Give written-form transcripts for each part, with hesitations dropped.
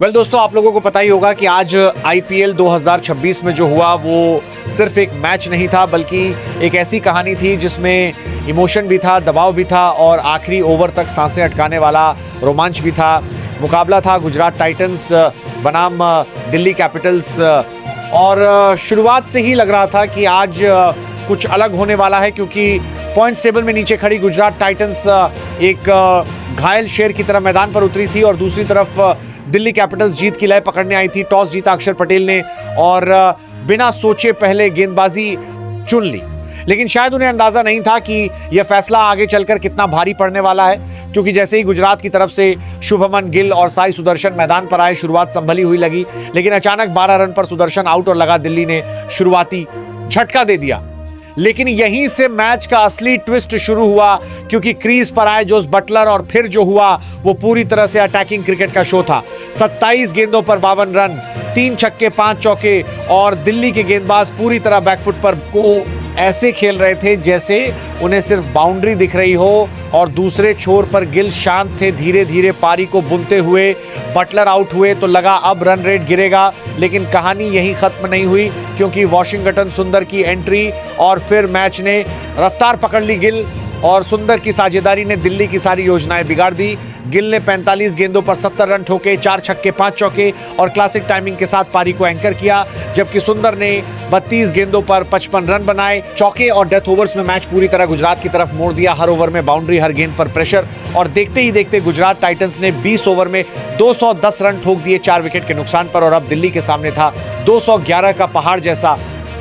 दोस्तों, आप लोगों को पता ही होगा कि आज आईपीएल 2026 में जो हुआ वो सिर्फ एक मैच नहीं था, बल्कि एक ऐसी कहानी थी जिसमें इमोशन भी था, दबाव भी था और आखिरी ओवर तक सांसें अटकाने वाला रोमांच भी था। मुकाबला था गुजरात टाइटंस बनाम दिल्ली कैपिटल्स और शुरुआत से ही लग रहा था कि आज कुछ अलग होने वाला है, क्योंकि पॉइंट्स टेबल में नीचे खड़ी गुजरात टाइटंस एक घायल शेर की तरह मैदान पर उतरी थी और दूसरी तरफ दिल्ली कैपिटल्स जीत की लय पकड़ने आई थी। टॉस जीता अक्षर पटेल ने और बिना सोचे पहले गेंदबाजी चुन ली, लेकिन शायद उन्हें अंदाजा नहीं था कि यह फैसला आगे चलकर कितना भारी पड़ने वाला है, क्योंकि जैसे ही गुजरात की तरफ से शुभमन गिल और साई सुदर्शन मैदान पर आए, शुरुआत संभली हुई लगी, लेकिन अचानक 12 रन पर सुदर्शन आउट और लगा दिल्ली ने शुरुआती झटका दे दिया। लेकिन यहीं से मैच का असली ट्विस्ट शुरू हुआ, क्योंकि क्रीज पर आए जोस बटलर और फिर जो हुआ वो पूरी तरह से अटैकिंग क्रिकेट का शो था। 27 गेंदों पर 52 रन, 3 छक्के 5 चौके और दिल्ली के गेंदबाज पूरी तरह बैकफुट पर को ऐसे खेल रहे थे जैसे उन्हें सिर्फ बाउंड्री दिख रही हो, और दूसरे छोर पर गिल शांत थे, धीरे धीरे पारी को बुनते हुए। बटलर आउट हुए तो लगा अब रन रेट गिरेगा, लेकिन कहानी यही खत्म नहीं हुई, क्योंकि वॉशिंगटन सुंदर की एंट्री और फिर मैच ने रफ्तार पकड़ ली। गिल और सुंदर की साझेदारी ने दिल्ली की सारी योजनाएं बिगाड़ दी। गिल ने 45 गेंदों पर 70 रन ठोके, 4 छक्के 5 चौके और क्लासिक टाइमिंग के साथ पारी को एंकर किया, जबकि सुंदर ने 32 गेंदों पर 55 रन बनाए। चौके और डेथ ओवर्स में मैच पूरी तरह गुजरात की तरफ मोड़ दिया। हर ओवर में बाउंड्री, हर गेंद पर प्रेशर, और देखते ही देखते गुजरात टाइटंस ने 20 ओवर में 210 रन ठोक दिए 4 विकेट के नुकसान पर, और अब दिल्ली के सामने था 211 का पहाड़ जैसा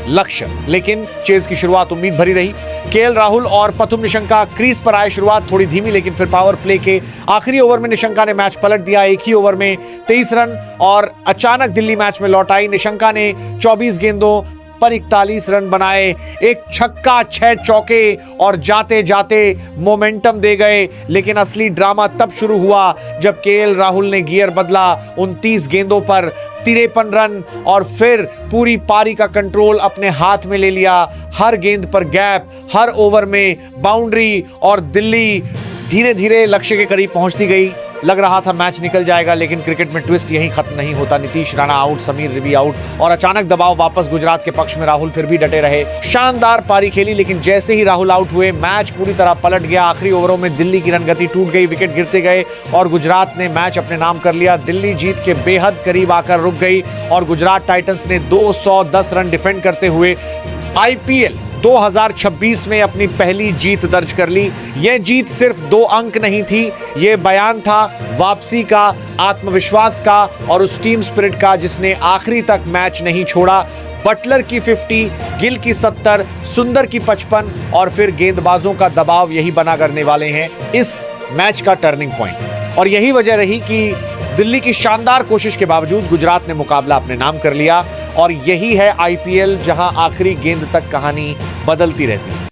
लक्ष्य। लेकिन चेज की शुरुआत उम्मीद भरी रही। केएल राहुल और पथुम निशंका क्रीज पर आए। शुरुआत थोड़ी धीमी, लेकिन फिर पावर प्ले के आखिरी ओवर में निशंका ने मैच पलट दिया। एक ही ओवर में 23 रन और अचानक दिल्ली मैच में लौट आई। निशंका ने 24 गेंदों पर 41 रन बनाए, एक छक्का 6 चौके और जाते जाते मोमेंटम दे गए। लेकिन असली ड्रामा तब शुरू हुआ जब केएल राहुल ने गियर बदला। 29 गेंदों पर 53 रन और फिर पूरी पारी का कंट्रोल अपने हाथ में ले लिया। हर गेंद पर गैप, हर ओवर में बाउंड्री, और दिल्ली धीरे धीरे लक्ष्य के करीब पहुंचती गई। लग रहा था मैच निकल जाएगा, लेकिन क्रिकेट में ट्विस्ट यहीं खत्म नहीं होता। नीतीश राणा आउट, समीर रिवी आउट और अचानक दबाव वापस गुजरात के पक्ष में। राहुल फिर भी डटे रहे, शानदार पारी खेली, लेकिन जैसे ही राहुल आउट हुए मैच पूरी तरह पलट गया। आखिरी ओवरों में दिल्ली की रनगति टूट गई, विकेट गिरते गए और गुजरात ने मैच अपने नाम कर लिया। दिल्ली जीत के बेहद करीब आकर रुक गई और गुजरात टाइटंस ने 210 रन डिफेंड करते हुए आईपीएल 2026 में अपनी पहली जीत दर्ज कर ली। यह जीत सिर्फ 2 अंक नहीं थी, यह बयान था वापसी का, आत्मविश्वास का और उस टीम स्पिरिट का जिसने आखिरी तक मैच नहीं छोड़ा। बटलर की 50, गिल की 70, सुंदर की 55 और फिर गेंदबाजों का दबाव यही बना करने वाले हैं इस मैच का टर्निंग पॉइंट। और यही वजह रही कि दिल्ली की शानदार कोशिश के बावजूद गुजरात ने मुकाबला अपने नाम कर लिया। और यही है आईपीएल, जहां आखिरी गेंद तक कहानी बदलती रहती है।